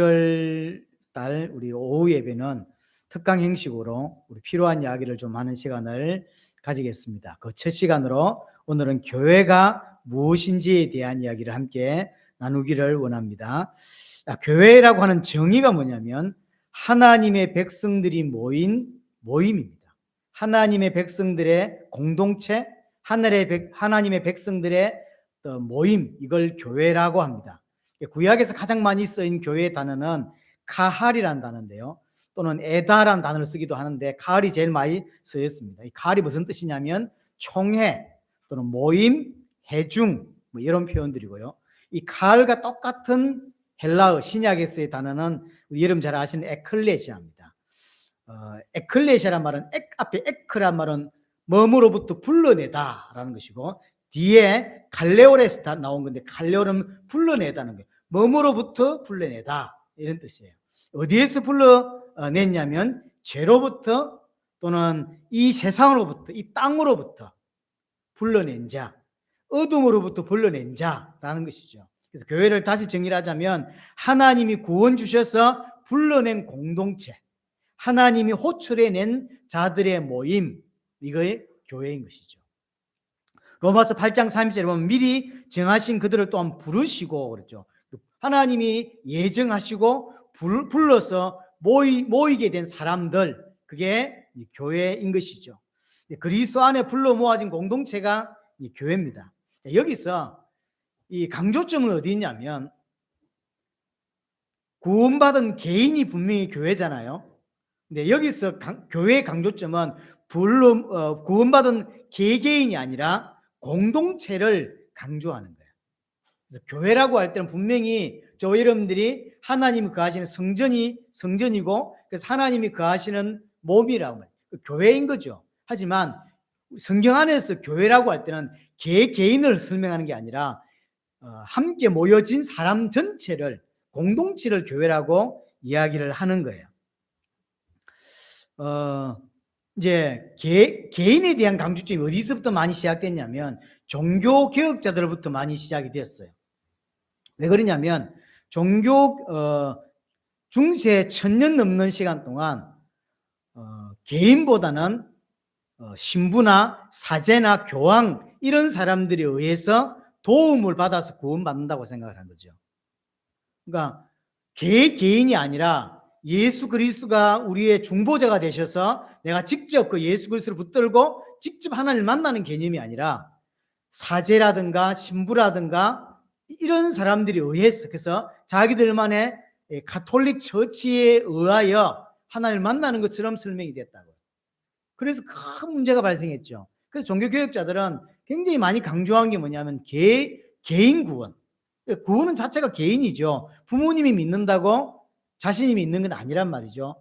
1월 달 우리 오후 예배는 특강 형식으로 우리 필요한 이야기를 좀 하는 시간을 가지겠습니다. 그 첫 시간으로 오늘은 교회가 무엇인지에 대한 이야기를 함께 나누기를 원합니다. 교회라고 하는 정의가 뭐냐면 하나님의 백성들이 모인 모임입니다. 하나님의 백성들의 공동체, 하나님의 백성들의 모임, 이걸 교회라고 합니다. 구약에서 가장 많이 쓰인 교회의 단어는 카할이라는 단어인데요, 또는 에다라는 단어를 쓰기도 하는데 카할이 제일 많이 쓰였습니다. 이 카할이 무슨 뜻이냐면 총회 또는 모임, 회중, 뭐 이런 표현들이고요. 이 카할과 똑같은 헬라어 신약에서의 단어는 우리 여러분 잘 아시는 에클레시아입니다. 에클레시아란 말은 앞에 에크란 말은 뭐뭐로부터 불러내다라는 것이고, 뒤에 갈레오레스 나온 건데 갈레오는 불러내다는 거예요. 뭐뭐로부터 불러내다 이런 뜻이에요. 어디에서 불러냈냐면 죄로부터 또는 이 세상으로부터, 이 땅으로부터 불러낸 자, 어둠으로부터 불러낸 자라는 것이죠. 그래서 교회를 다시 정의를 하자면 하나님이 구원 주셔서 불러낸 공동체, 하나님이 호출해낸 자들의 모임, 이거의 교회인 것이죠. 로마서 8장 3절에 보면 미리 정하신 그들을 또한 부르시고 그랬죠. 하나님이 예정하시고 불러서 모이게 된 사람들, 그게 교회인 것이죠. 그리스도 안에 불러 모아진 공동체가 교회입니다. 여기서 이 강조점은 어디 있냐면 구원받은 개인이 분명히 교회잖아요. 근데 여기서 교회의 강조점은 구원받은 개개인이 아니라 공동체를 강조하는 거예요. 그래서 교회라고 할 때는 분명히 저와 여러분들이 하나님이 거하시는 성전이고, 그래서 하나님이 거하시는 몸이라고 해요. 교회인 거죠. 하지만 성경 안에서 교회라고 할 때는 개인을 설명하는 게 아니라 함께 모여진 사람 전체를, 공동체를 교회라고 이야기를 하는 거예요. 이제 개인에 대한 강조점이 어디서부터 많이 시작됐냐면 종교 개혁자들부터 많이 시작이 됐어요. 왜 그러냐면 중세 1000년 넘는 시간 동안 개인보다는 신부나 사제나 교황 이런 사람들에 의해서 도움을 받아서 구원받는다고 생각을 한 거죠. 그러니까 개인이 아니라 예수 그리스도가 우리의 중보자가 되셔서 내가 직접 그 예수 그리스도를 붙들고 직접 하나님을 만나는 개념이 아니라 사제라든가 신부라든가 이런 사람들이 의해서, 그래서 자기들만의 가톨릭 처치에 의하여 하나님을 만나는 것처럼 설명이 됐다고요. 그래서 큰 문제가 발생했죠. 그래서 종교개혁자들은 굉장히 많이 강조한 게 뭐냐면 개인 구원. 구원은 자체가 개인이죠. 부모님이 믿는다고 자신이 믿는 건 아니란 말이죠.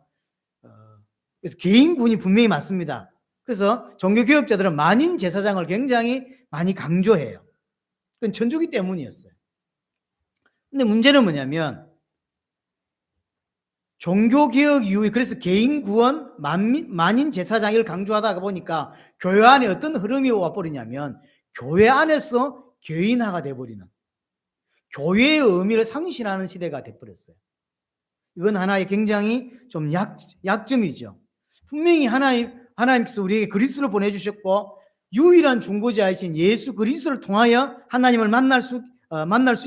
그래서 개인 구원이 분명히 맞습니다. 그래서 종교개혁자들은 만인 제사장을 굉장히 많이 강조해요. 그건 천주교 때문이었어요. 근데 문제는 뭐냐면 종교개혁 이후에 그래서 개인 구원, 만인 제사장을 강조하다가 보니까 교회 안에 어떤 흐름이 와버리냐면 교회 안에서 개인화가 돼버리는, 교회의 의미를 상실하는 시대가 돼버렸어요. 이건 하나의 굉장히 좀 약점이죠. 분명히 하나님께서 우리에게 그리스도를 보내주셨고 유일한 중보자이신 예수 그리스도를 통하여 하나님을 만날 수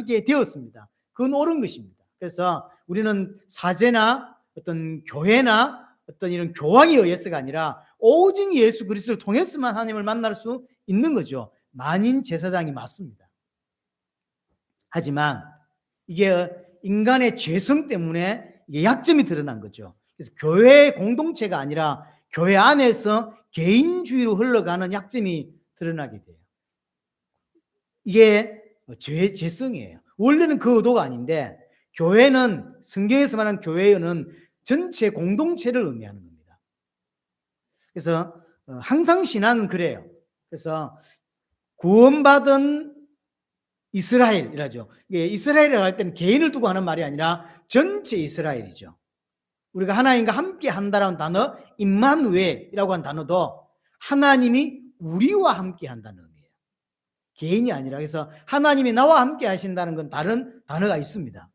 있게 되었습니다. 그건 옳은 것입니다. 그래서 우리는 사제나 어떤 교회나 어떤 이런 교황에 의해서가 아니라 오직 예수 그리스도를 통해서만 하나님을 만날 수 있는 거죠. 만인 제사장이 맞습니다. 하지만 이게 인간의 죄성 때문에 이게 약점이 드러난 거죠. 그래서 교회 공동체가 아니라 교회 안에서 개인주의로 흘러가는 약점이 드러나게 돼요. 이게 죄성이에요. 원래는 그 의도가 아닌데, 교회는, 성경에서 말하는 교회는 전체 공동체를 의미하는 겁니다. 그래서 항상 신앙은 그래요. 그래서 구원받은 이스라엘이라죠. 이스라엘이라고 할 때는 개인을 두고 하는 말이 아니라 전체 이스라엘이죠. 우리가 하나님과 함께 한다라는 단어, 임마누엘이라고 하는 단어도 하나님이 우리와 함께 한다는 의미예요. 개인이 아니라. 그래서 하나님이 나와 함께 하신다는 건 다른 단어가 있습니다.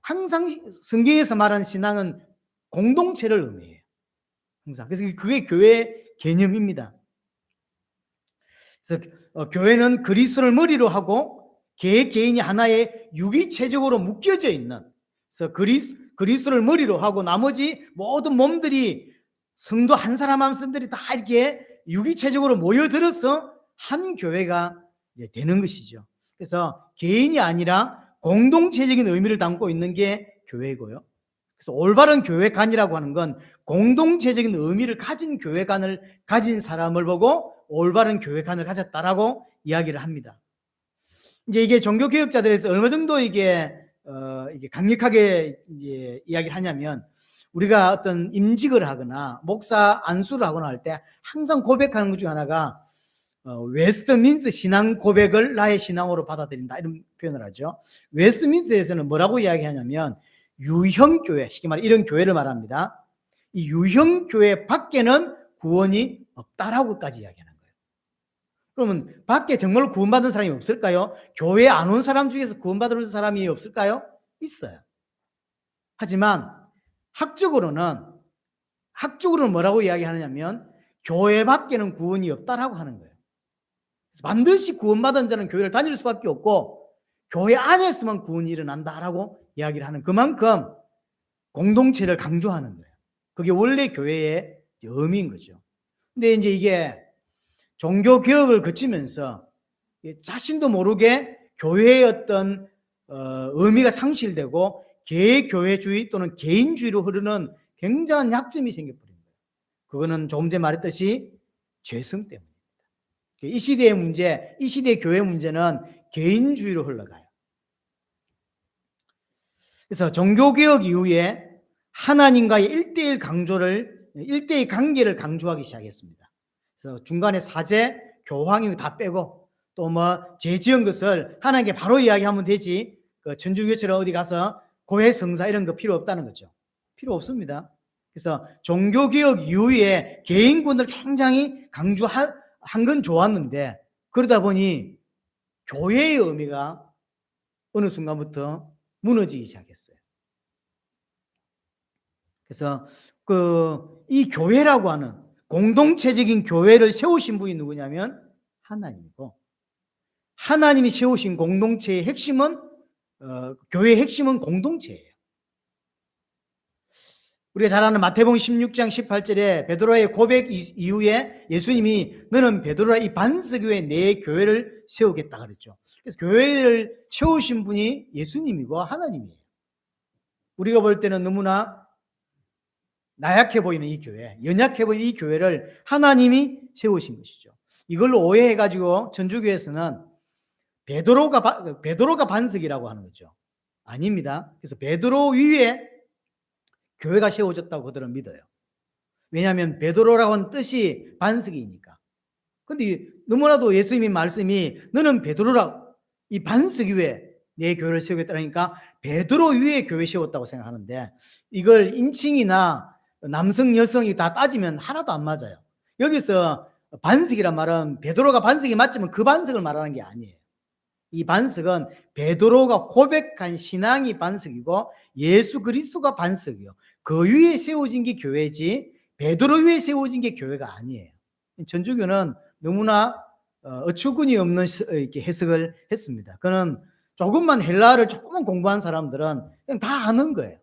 항상 성경에서 말하는 신앙은 공동체를 의미해요. 항상. 그래서 그게 교회 개념입니다. 그래서 교회는 그리스도를 머리로 하고 개인이 하나의 유기체적으로 묶여져 있는, 그래서 그리스도를 머리로 하고 나머지 모든 몸들이 성도 한 사람 한 사람들이 다 이렇게 유기체적으로 모여들어서 한 교회가 되는 것이죠. 그래서 개인이 아니라 공동체적인 의미를 담고 있는 게 교회고요. 그래서 올바른 교회관이라고 하는 건 공동체적인 의미를 가진 교회관을 가진 사람을 보고 올바른 교회관을 가졌다라고 이야기를 합니다. 이제 이게 종교개혁자들에서 얼마 정도 이게 강력하게 이제 이야기를 하냐면, 우리가 어떤 임직을 하거나 목사 안수를 하거나 할 때 항상 고백하는 것 중에 하나가 웨스트민스 신앙 고백을 나의 신앙으로 받아들인다, 이런 표현을 하죠. 웨스트민스에서는 뭐라고 이야기하냐면 유형교회, 쉽게 말해 이런 교회를 말합니다. 이 유형교회 밖에는 구원이 없다라고까지 이야기하는 거예요. 그러면 밖에 정말 구원받은 사람이 없을까요? 교회 안 온 사람 중에서 구원받은 사람이 없을까요? 있어요. 하지만 학적으로는 뭐라고 이야기하느냐면 교회 밖에는 구원이 없다라고 하는 거예요. 반드시 구원받은 자는 교회를 다닐 수밖에 없고 교회 안에서만 구원이 일어난다라고 이야기를 하는, 그만큼 공동체를 강조하는 거예요. 그게 원래 교회의 의미인 거죠. 근데 이제 이게 종교 개혁을 거치면서 자신도 모르게 교회의 어떤 의미가 상실되고 개교회주의 또는 개인주의로 흐르는 굉장한 약점이 생겨버린 거예요. 그거는 조금 전에 말했듯이 죄성 때문입니다. 이 시대의 문제, 이 시대의 교회 문제는 개인주의로 흘러가요. 그래서 종교개혁 이후에 하나님과의 1대1 관계를 강조하기 시작했습니다. 그래서 중간에 사제, 교황이 다 빼고 또 죄 지은 것을 하나님께 바로 이야기하면 되지, 천주교처럼 어디 가서 고해 성사 이런 거 필요 없다는 거죠. 필요 없습니다. 그래서 종교개혁 이후에 개인권을 굉장히 강조한 건 좋았는데, 그러다 보니 교회의 의미가 어느 순간부터 무너지기 시작했어요. 그래서 이 교회라고 하는 공동체적인 교회를 세우신 분이 누구냐면 하나님이고, 하나님이 세우신 공동체의 핵심은 교회의 핵심은 공동체예요. 우리가 잘 아는 마태복음 16장 18절에 베드로의 고백 이후에 예수님이 너는 베드로라 이 반석 위에 내 교회를 세우겠다 그랬죠. 그래서 교회를 세우신 분이 예수님이고 하나님이에요. 우리가 볼 때는 너무나 나약해 보이는 이 교회, 연약해 보이는 이 교회를 하나님이 세우신 것이죠. 이걸로 오해해가지고 천주교에서는 베드로가 반석이라고 하는 거죠. 아닙니다. 그래서 베드로 위에 교회가 세워졌다고 그들은 믿어요. 왜냐하면 베드로라고 하는 뜻이 반석이니까. 근데 너무나도 예수님의 말씀이 너는 베드로라 이 반석 위에 내 교회를 세우겠다니까 베드로 위에 교회 세웠다고 생각하는데, 이걸 인칭이나 남성 여성이 다 따지면 하나도 안 맞아요. 여기서 반석이란 말은 베드로가 반석이 맞지만 그 반석을 말하는 게 아니에요. 이 반석은 베드로가 고백한 신앙이 반석이고 예수 그리스도가 반석이요. 그 위에 세워진 게 교회지 베드로 위에 세워진 게 교회가 아니에요. 천주교는 너무나 어처구니 없는 이렇게 해석을 했습니다. 그는 조금만 헬라어를 조금만 공부한 사람들은 그냥 다 아는 거예요.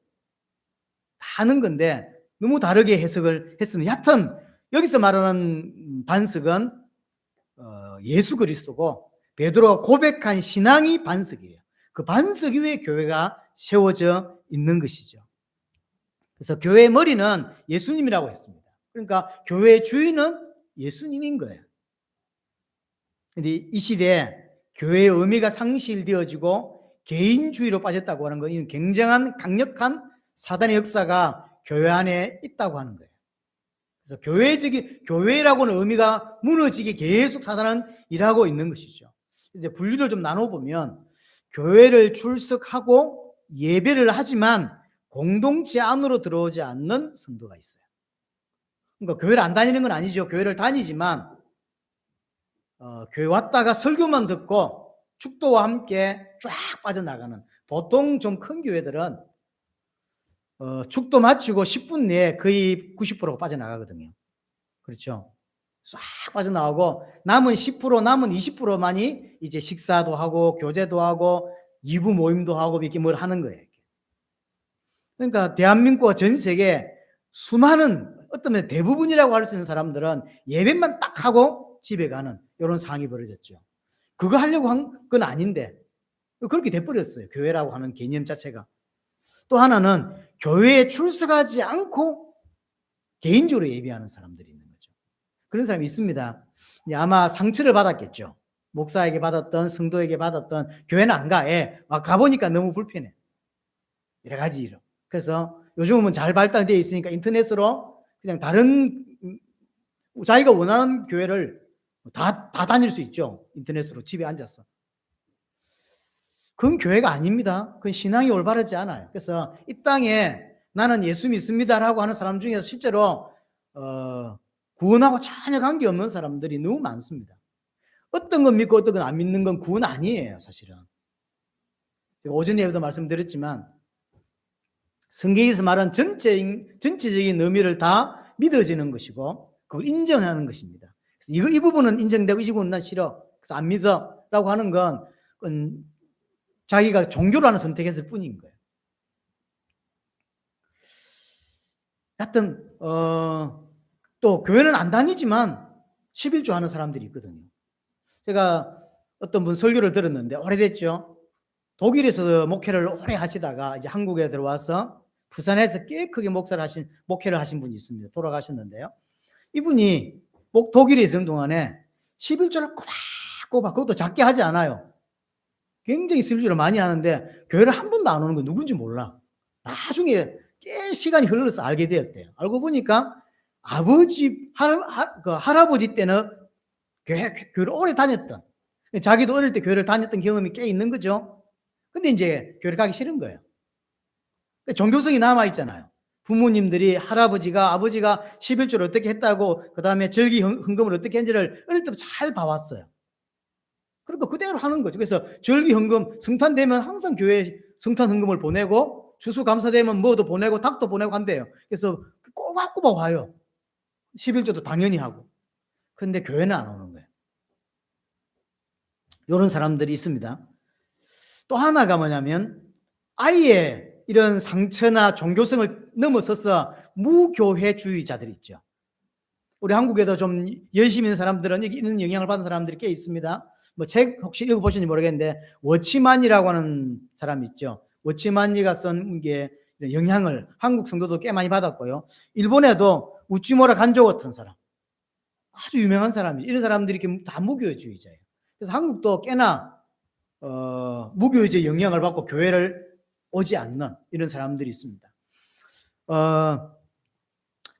다 아는 건데 너무 다르게 해석을 했습니다. 하여튼 여기서 말하는 반석은 예수 그리스도고 베드로가 고백한 신앙이 반석이에요. 그 반석 위에 교회가 세워져 있는 것이죠. 그래서 교회의 머리는 예수님이라고 했습니다. 그러니까 교회의 주인은 예수님인 거예요. 그런데 이 시대에 교회의 의미가 상실되어지고 개인주의로 빠졌다고 하는 건 이는 굉장한 강력한 사단의 역사가 교회 안에 있다고 하는 거예요. 그래서 교회라고는 의미가 무너지게 계속 사단은 일하고 있는 것이죠. 이제 분류를 좀 나눠보면 교회를 출석하고 예배를 하지만 공동체 안으로 들어오지 않는 성도가 있어요. 그러니까 교회를 안 다니는 건 아니죠. 교회를 다니지만 교회 왔다가 설교만 듣고 축도와 함께 쫙 빠져나가는, 보통 좀 큰 교회들은 축도 마치고 10분 내에 거의 90%가 빠져나가거든요. 그렇죠. 싹 빠져나오고 남은 10%, 남은 20%만이 이제 식사도 하고 교제도 하고 2부 모임도 하고 이렇게 뭘 하는 거예요. 그러니까 대한민국과 전 세계 수많은 어떤 면에 대부분이라고 할 수 있는 사람들은 예배만 딱 하고 집에 가는 이런 상황이 벌어졌죠. 그거 하려고 한 건 아닌데 그렇게 돼버렸어요. 교회라고 하는 개념 자체가. 또 하나는 교회에 출석하지 않고 개인적으로 예배하는 사람들이 있는 거죠. 그런 사람이 있습니다. 아마 상처를 받았겠죠. 목사에게 받았던 성도에게 받았던 교회는 안 가. 가보니까 너무 불편해. 여러 가지 이유. 그래서 요즘은 잘 발달되어 있으니까 인터넷으로 그냥 다른 자기가 원하는 교회를 다 다닐 수 있죠. 인터넷으로 집에 앉아서. 그건 교회가 아닙니다. 그건 신앙이 올바르지 않아요. 그래서 이 땅에 나는 예수 믿습니다라고 하는 사람 중에서 실제로 구원하고 전혀 관계없는 사람들이 너무 많습니다. 어떤 건 믿고 어떤 건 안 믿는 건 구원 아니에요, 사실은. 제가 오전 예배도 말씀드렸지만 성경에서 말한 전체적인 의미를 다 믿어지는 것이고 그걸 인정하는 것입니다. 그래서 이 부분은 인정되고 이 부분은 난 싫어. 그래서 안 믿어라고 하는 건 자기가 종교로 하는 선택했을 뿐인 거예요. 하여튼 또 교회는 안 다니지만 11조 하는 사람들이 있거든요. 제가 어떤 분 설교를 들었는데 오래됐죠. 독일에서 목회를 오래 하시다가 이제 한국에 들어와서 부산에서 꽤 크게 목회를 하신 분이 있습니다. 돌아가셨는데요. 이분이 독일에 있는 동안에 11조를 꼬박꼬박 그것도 작게 하지 않아요. 굉장히 11조를 많이 하는데 교회를 한 번도 안 오는 거 누군지 몰라. 나중에 꽤 시간이 흘러서 알게 되었대요. 알고 보니까 할아버지 때는 교회를 오래 다녔던, 자기도 어릴 때 교회를 다녔던 경험이 꽤 있는 거죠. 근데 이제 교회를 가기 싫은 거예요. 종교성이 남아있잖아요. 부모님들이 아버지가 11조를 어떻게 했다고 그 다음에 절기 헌금을 어떻게 했는지를 어릴 때부터 잘 봐왔어요. 그러니까 그대로 하는 거죠. 그래서 절기 헌금 성탄 되면 항상 교회에 성탄 헌금을 보내고 추수감사되면 뭐도 보내고 닭도 보내고 한대요. 그래서 꼬박꼬박 와요. 11조도 당연히 하고. 근데 교회는 안 오는 거예요. 이런 사람들이 있습니다. 또 하나가 뭐냐면 아예 이런 상처나 종교성을 넘어서서 무교회주의자들이 있죠. 우리 한국에도 좀 열심히 있는 사람들은 이런 영향을 받은 사람들이 꽤 있습니다. 뭐 책 혹시 읽어보셨는지 모르겠는데 워치만이라고 하는 사람이 있죠. 워치만이가 쓴 게 영향을 한국 성도도 꽤 많이 받았고요. 일본에도 우찌무라 간조 같은 사람, 아주 유명한 사람이죠. 이런 사람들이 다 무교주의자예요. 그래서 한국도 꽤나 무교주의 영향을 받고 교회를 오지 않는 이런 사람들이 있습니다.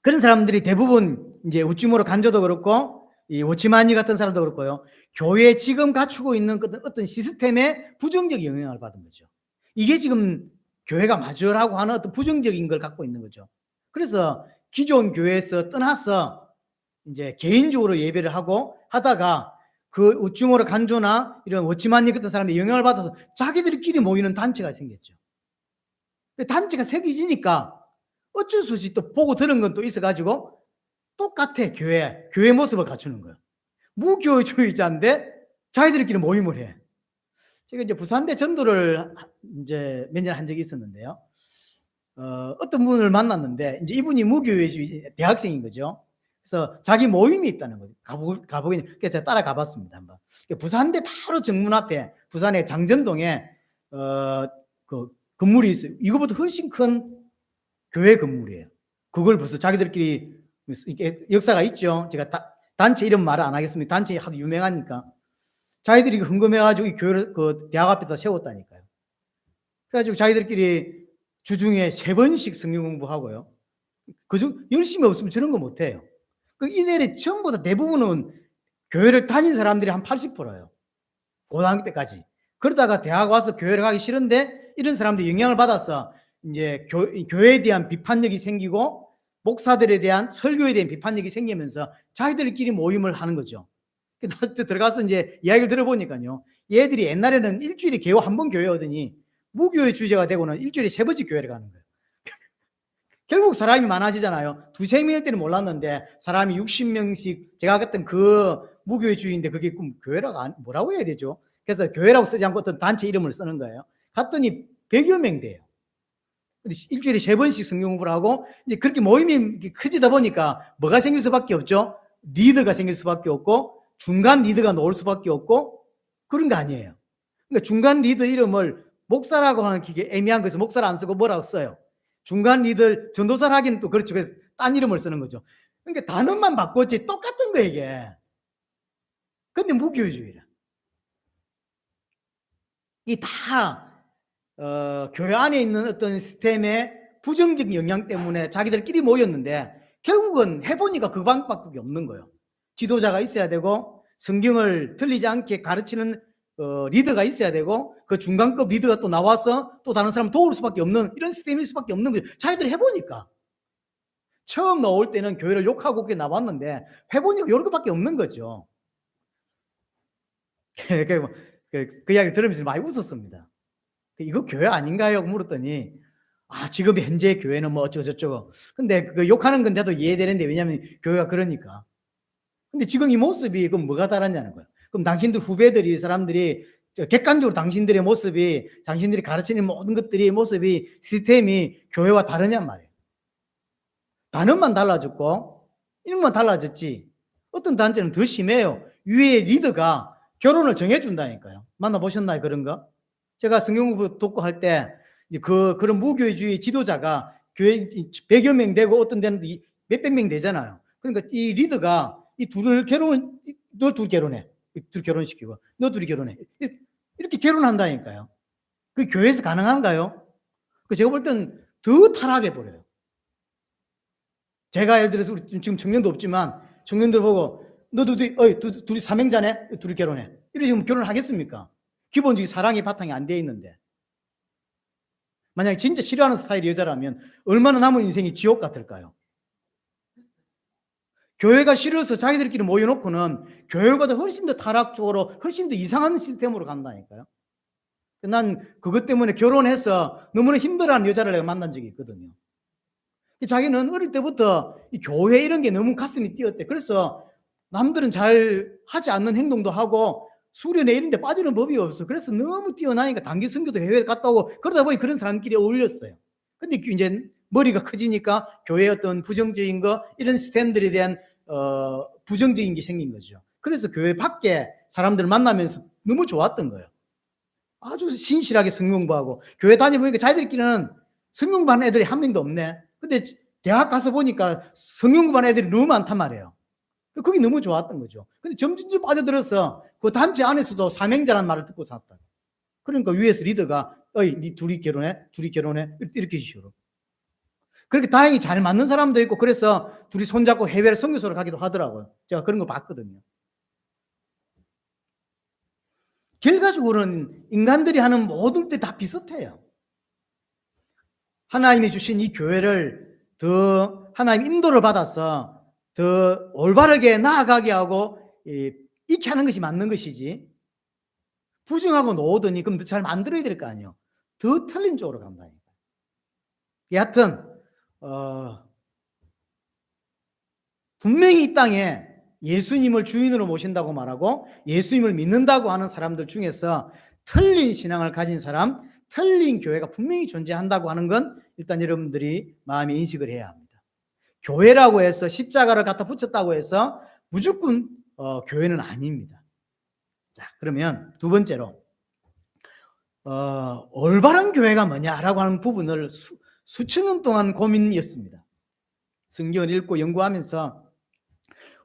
그런 사람들이 대부분 이제 우찌무라 간조도 그렇고 이 오치마니 같은 사람도 그렇고요. 교회에 지금 갖추고 있는 어떤 시스템에 부정적 영향을 받은 거죠. 이게 지금 교회가 맞으라고 하는 어떤 부정적인 걸 갖고 있는 거죠. 그래서 기존 교회에서 떠나서 이제 개인적으로 예배를 하고 하다가 그 우쭈모르 간조나 이런 오치마니 같은 사람의 영향을 받아서 자기들끼리 모이는 단체가 생겼죠. 단체가 생기니까 어쩔 수 없이 또 보고 들은 건 또 있어가지고 똑같아. 교회 모습을 갖추는 거예요. 무교주의자인데 자기들끼리 모임을 해. 제가 이제 부산대 전도를 이제 몇 년 한 적이 있었는데요. 어떤 분을 만났는데 이제 이분이 무교회주의 대학생인 거죠. 그래서 자기 모임이 있다는 거죠. 가보긴 그래서 제가 따라 가봤습니다. 한번. 부산대 바로 정문 앞에 부산의 장전동에 그 건물이 있어요. 이거보다 훨씬 큰 교회 건물이에요. 그걸 벌써 자기들끼리 이게 역사가 있죠. 제가 단체 이름 말을 안 하겠습니다. 단체 하도 유명하니까. 자기들이 헌금해가지고 이 교회를 그 대학 앞에다 세웠다니까요. 그래가지고 자기들끼리 주중에 3번씩 성경 공부하고요. 그중 열심히 없으면 저런 거 못해요. 그 이들이 전부 다 대부분은 교회를 다닌 사람들이 한 80%예요. 고등학교 때까지. 그러다가 대학 와서 교회를 가기 싫은데 이런 사람들이 영향을 받아서 이제 교회에 대한 비판력이 생기고 목사들에 대한 설교에 대한 비판력이 생기면서 자기들끼리 모임을 하는 거죠. 들어가서 이제 이야기를 들어보니까요. 얘들이 옛날에는 일주일에 개호 한 번 교회 오더니 무교회 주제가 되고는 일주일에 3번씩 교회를 가는 거예요. 결국 사람이 많아지잖아요. 두세 명일 때는 몰랐는데 사람이 60명씩 제가 그랬던 그 무교회주의인데 그게 교회라고 뭐라고 해야 되죠? 그래서 교회라고 쓰지 않고 어떤 단체 이름을 쓰는 거예요. 갔더니 100여 명 돼요. 일주일에 3번씩 성경 공부를 하고 이제 그렇게 모임이 커지다 보니까 뭐가 생길 수밖에 없죠? 리더가 생길 수밖에 없고 중간 리더가 나올 수밖에 없고 그런 거 아니에요. 그러니까 중간 리더 이름을 목사라고 하는 게 애매한 거에서 목사를 안 쓰고 뭐라고 써요? 중간 리더 전도사를 하기는 또 그렇죠. 그래서 딴 이름을 쓰는 거죠. 그러니까 단어만 바꿨지 똑같은 거 이게. 근데 무교회주의라. 이 다 교회 안에 있는 어떤 시스템의 부정적 영향 때문에 자기들끼리 모였는데 결국은 해보니까 그 방법밖에 없는 거예요. 지도자가 있어야 되고 성경을 틀리지 않게 가르치는 리더가 있어야 되고 그 중간급 리더가 또 나와서 또 다른 사람 도울 수밖에 없는 이런 시스템일 수밖에 없는 거죠. 자기들이 해보니까. 처음 나올 때는 교회를 욕하고 그게 나왔는데 해보니까 이런 것밖에 없는 거죠. 그 이야기를 들으면서 많이 웃었습니다. 이거 교회 아닌가요? 물었더니 지금 현재 교회는 뭐 어쩌고저쩌고. 근데 그 욕하는 건데도 이해되는데 왜냐하면 교회가 그러니까. 근데 지금 이 모습이 그럼 뭐가 다르냐는 거예요. 그럼 당신들 후배들이 사람들이 객관적으로 당신들의 모습이 당신들이 가르치는 모든 것들이 모습이 시스템이 교회와 다르냔 말이에요. 단어만 달라졌고 이런 건 달라졌지. 어떤 단체는 더 심해요. 위에 리더가 결혼을 정해준다니까요. 만나보셨나요? 그런 거? 제가 성경공부 돕고 할 때 그런 무교회주의 지도자가 교회 100여 명 되고 어떤 데는 몇백 명 되잖아요. 그러니까 이 리더가 이 둘을 너 둘 결혼해. 둘 결혼시키고 너 둘이 결혼해. 이렇게 결혼한다니까요. 그 교회에서 가능한가요? 제가 볼 땐 더 타락해 버려요. 제가 예를 들어서 우리 지금 청년도 없지만 청년들 보고 너도 둘이 삼행자네? 둘이 결혼해. 이러면 결혼하겠습니까? 기본적인 사랑의 바탕이 안 돼 있는데. 만약에 진짜 싫어하는 스타일의 여자라면 얼마나 남은 인생이 지옥 같을까요? 교회가 싫어서 자기들끼리 모여놓고는 교회보다 훨씬 더 타락적으로 훨씬 더 이상한 시스템으로 간다니까요. 난 그것 때문에 결혼해서 너무나 힘들어하는 여자를 내가 만난 적이 있거든요. 자기는 어릴 때부터 이 교회 이런 게 너무 가슴이 뛰었대. 그래서 남들은 잘 하지 않는 행동도 하고 수련회 이런 데 빠지는 법이 없어. 그래서 너무 뛰어나니까 단기 선교도 해외 갔다 오고 그러다 보니 그런 사람끼리 어울렸어요. 근데 이제 머리가 커지니까 교회의 어떤 부정적인 거 이런 시스템들에 대한 부정적인 게 생긴 거죠. 그래서 교회 밖에 사람들 만나면서 너무 좋았던 거예요. 아주 신실하게 성경 공부하고 교회 다녀보니까 자기들끼리는 성경 공부하는 애들이 한 명도 없네. 근데 대학 가서 보니까 성경 공부하는 애들이 너무 많단 말이에요. 그게 너무 좋았던 거죠. 근데 점점 빠져들어서 그 단체 안에서도 삼행자라는 말을 듣고 살았다. 그러니까 위에서 리더가 니 둘이 결혼해? 둘이 결혼해? 이렇게 식으로. 그렇게 다행히 잘 맞는 사람도 있고 그래서 둘이 손잡고 해외를 선교소를 가기도 하더라고요. 제가 그런 거 봤거든요. 결과적으로는 인간들이 하는 모든 때 다 비슷해요. 하나님이 주신 이 교회를 더 하나님 인도를 받아서 더 올바르게 나아가게 하고 익게 하는 것이 맞는 것이지 부정하고 놓으더니 그럼 더 잘 만들어야 될 거 아니에요. 더 틀린 쪽으로 간다니까. 여하튼 분명히 이 땅에 예수님을 주인으로 모신다고 말하고 예수님을 믿는다고 하는 사람들 중에서 틀린 신앙을 가진 사람, 틀린 교회가 분명히 존재한다고 하는 건 일단 여러분들이 마음에 인식을 해야 합니다. 교회라고 해서 십자가를 갖다 붙였다고 해서 무조건 교회는 아닙니다. 자, 그러면 두 번째로 올바른 교회가 뭐냐라고 하는 부분을 수천 년 동안 고민이었습니다. 성경을 읽고 연구하면서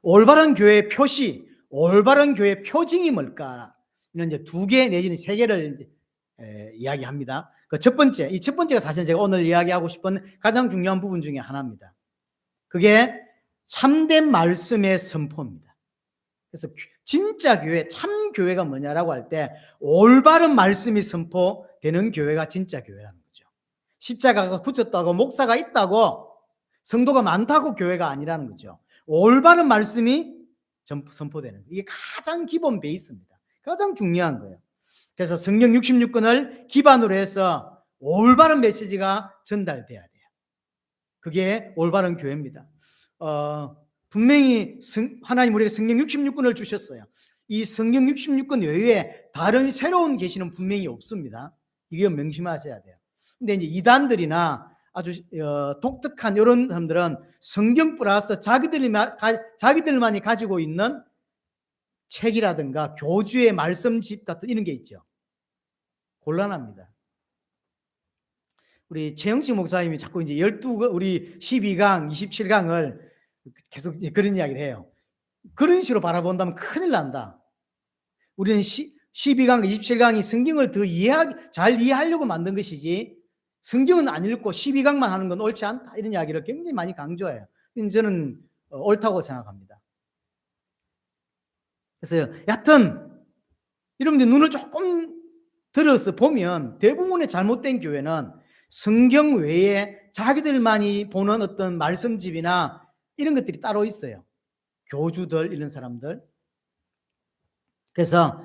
올바른 교회의 표시, 올바른 교회의 표징이 뭘까? 이런 이제 2개 내지는 3개를 이야기합니다. 그 첫 번째, 이 첫 번째가 사실 제가 오늘 이야기하고 싶은 가장 중요한 부분 중에 하나입니다. 그게 참된 말씀의 선포입니다. 그래서 진짜 교회, 참 교회가 뭐냐라고 할 때 올바른 말씀이 선포되는 교회가 진짜 교회라는 거죠. 십자가가 붙였다고 목사가 있다고 성도가 많다고 교회가 아니라는 거죠. 올바른 말씀이 선포되는 거예요. 이게 가장 기본 베이스입니다. 가장 중요한 거예요. 그래서 성경 66권을 기반으로 해서 올바른 메시지가 전달돼야 돼요. 그게 올바른 교회입니다. 분명히 하나님 우리에게 성경 66권을 주셨어요. 이 성경 66권 외에 다른 새로운 계시는 분명히 없습니다. 이게 명심하셔야 돼요. 근데 이제 이단들이나 아주 독특한 이런 사람들은 성경 플러스 자기들만이 가지고 있는 책이라든가 교주의 말씀집 같은 이런 게 있죠. 곤란합니다. 우리 최영식 목사님이 자꾸 이제 우리 12강, 27강을 계속 그런 이야기를 해요. 그런 식으로 바라본다면 큰일 난다. 우리는 12강, 27강이 성경을 더 잘 이해하려고 만든 것이지 성경은 안 읽고 12강만 하는 건 옳지 않다. 이런 이야기를 굉장히 많이 강조해요. 저는 옳다고 생각합니다. 그래서 여하튼 여러분들 눈을 조금 들어서 보면 대부분의 잘못된 교회는 성경 외에 자기들만이 보는 어떤 말씀집이나 이런 것들이 따로 있어요. 교주들 이런 사람들. 그래서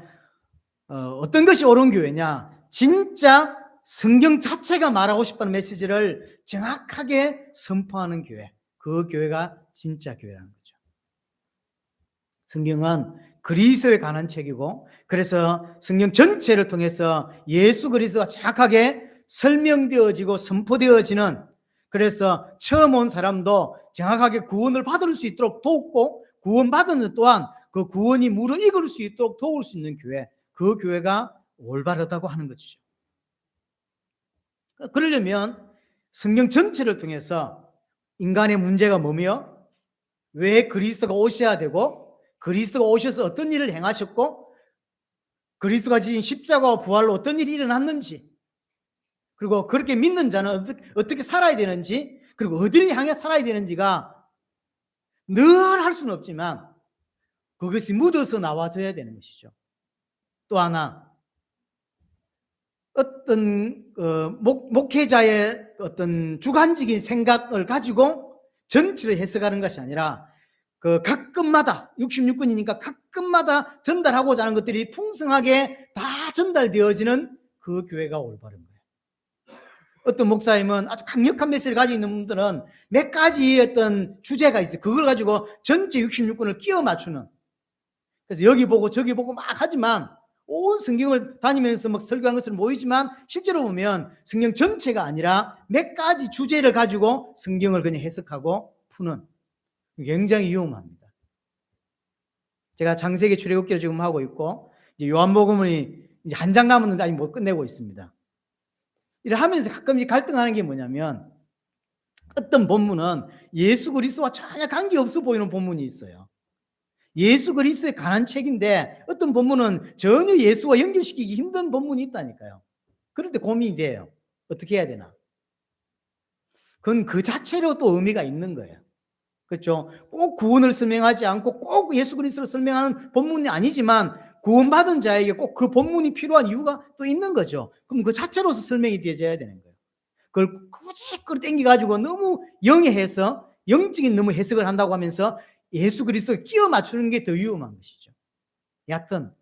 어떤 것이 옳은 교회냐? 진짜 성경 자체가 말하고 싶은 메시지를 정확하게 선포하는 교회. 그 교회가 진짜 교회라는 거죠. 성경은 그리스도에 관한 책이고 그래서 성경 전체를 통해서 예수 그리스도가 정확하게 설명되어지고 선포되어지는, 그래서 처음 온 사람도 정확하게 구원을 받을 수 있도록 돕고 구원받은 또한 그 구원이 무르익을 수 있도록 도울 수 있는 교회, 그 교회가 올바르다고 하는 것이죠. 그러려면 성경 전체를 통해서 인간의 문제가 뭐며 왜 그리스도가 오셔야 되고 그리스도가 오셔서 어떤 일을 행하셨고 그리스도가 지신 십자가와 부활로 어떤 일이 일어났는지, 그리고 그렇게 믿는 자는 어떻게 살아야 되는지, 그리고 어디를 향해 살아야 되는지가 늘 할 수는 없지만 그것이 묻어서 나와줘야 되는 것이죠. 또 하나, 어떤 목회자의 어떤 주관적인 생각을 가지고 전체를 해석하는 것이 아니라 그 가끔마다 66권이니까 가끔마다 전달하고자 하는 것들이 풍성하게 다 전달되어지는 그 교회가 올바른 거예요. 어떤 목사님은 아주 강력한 메시지를 가지고 있는 분들은 몇 가지 어떤 주제가 있어요. 그걸 가지고 전체 66권을 끼워 맞추는, 그래서 여기 보고 저기 보고 막 하지만 온 성경을 다니면서 막 설교하는 것처럼 보이지만 실제로 보면 성경 전체가 아니라 몇 가지 주제를 가지고 성경을 그냥 해석하고 푸는, 굉장히 위험합니다. 제가 창세기 출애굽기를 지금 하고 있고 이제 요한복음이 이제 한 장 남았는데 아직 못 끝내고 있습니다. 이래 하면서 가끔씩 갈등하는 게 뭐냐면 어떤 본문은 예수 그리스도와 전혀 관계없어 보이는 본문이 있어요. 예수 그리스도에 관한 책인데 어떤 본문은 전혀 예수와 연결시키기 힘든 본문이 있다니까요. 그럴 때 고민이 돼요. 어떻게 해야 되나? 그건 그 자체로 또 의미가 있는 거예요. 그렇죠? 꼭 구원을 설명하지 않고 꼭 예수 그리스도를 설명하는 본문이 아니지만 구원받은 자에게 꼭 그 본문이 필요한 이유가 또 있는 거죠. 그럼 그 자체로서 설명이 되어져야 되는 거예요. 그걸 굳이 그걸 땡겨가지고 너무 영해해서 영적인 너무 해석을 한다고 하면서 예수 그리스도를 끼워 맞추는 게 더 위험한 것이죠. 여하튼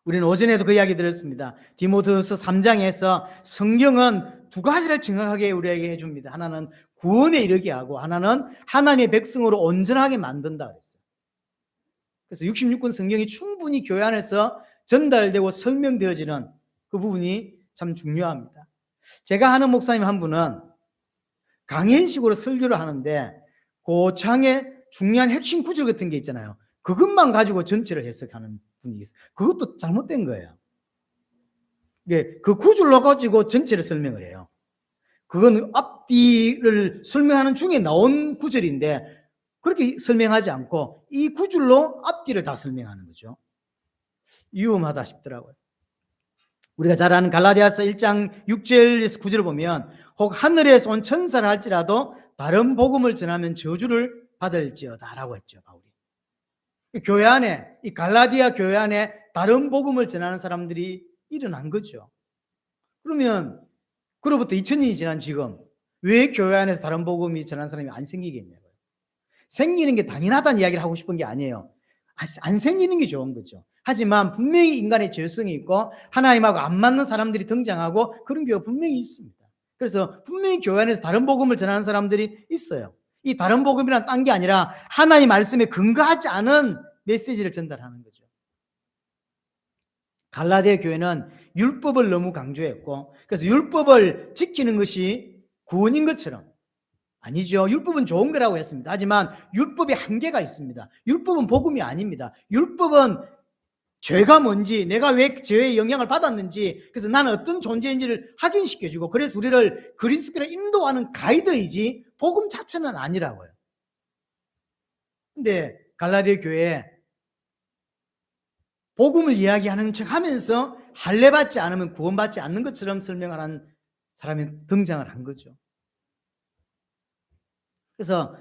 우리는 오전에도 그 이야기 들었습니다. 디모데후서 3장에서 성경은 두 가지를 정확하게 우리에게 해줍니다. 하나는 구원에 이르게 하고 하나는 하나님의 백성으로 온전하게 만든다 그랬어요. 그래서 66권 성경이 충분히 교회 안에서 전달되고 설명되어지는 그 부분이 참 중요합니다. 제가 아는 목사님 한 분은 강연식으로 설교를 하는데 그 장에 중요한 핵심 구절 같은 게 있잖아요. 그것만 가지고 전체를 해석하는 분이 있어요. 그것도 잘못된 거예요. 그 구절로 가지고 전체를 설명을 해요. 그건 앞뒤를 설명하는 중에 나온 구절인데 그렇게 설명하지 않고 이 구절로 앞뒤를 다 설명하는 거죠. 위험하다 싶더라고요. 우리가 잘 아는 갈라디아서 1장 6절에서 9절을 보면 혹 하늘에서 온 천사를 할지라도 다른 복음을 전하면 저주를 받을지어다라고 했죠, 바울이. 교회 안에, 이 갈라디아 교회 안에 다른 복음을 전하는 사람들이 일어난 거죠. 그러면 그로부터 2000년이 지난 지금 왜 교회 안에서 다른 복음이 전하는 사람이 안 생기겠냐고요. 생기는 게 당연하다는 이야기를 하고 싶은 게 아니에요. 안 생기는 게 좋은 거죠. 하지만 분명히 인간의 죄성이 있고 하나님하고 안 맞는 사람들이 등장하고 그런 경우가 분명히 있습니다. 그래서 분명히 교회 안에서 다른 복음을 전하는 사람들이 있어요. 이 다른 복음이란 딴 게 아니라 하나님의 말씀에 근거하지 않은 메시지를 전달하는 거죠. 갈라디아 교회는 율법을 너무 강조했고, 그래서 율법을 지키는 것이 구원인 것처럼, 아니죠. 율법은 좋은 거라고 했습니다. 하지만 율법에 한계가 있습니다. 율법은 복음이 아닙니다. 율법은 죄가 뭔지, 내가 왜 죄의 영향을 받았는지, 그래서 나는 어떤 존재인지를 확인시켜주고, 그래서 우리를 그리스도로 인도하는 가이드이지 복음 자체는 아니라고요. 근데 갈라디아 교회에 복음을 이야기하는 척 하면서 할례받지 않으면 구원받지 않는 것처럼 설명하는 사람이 등장을 한 거죠. 그래서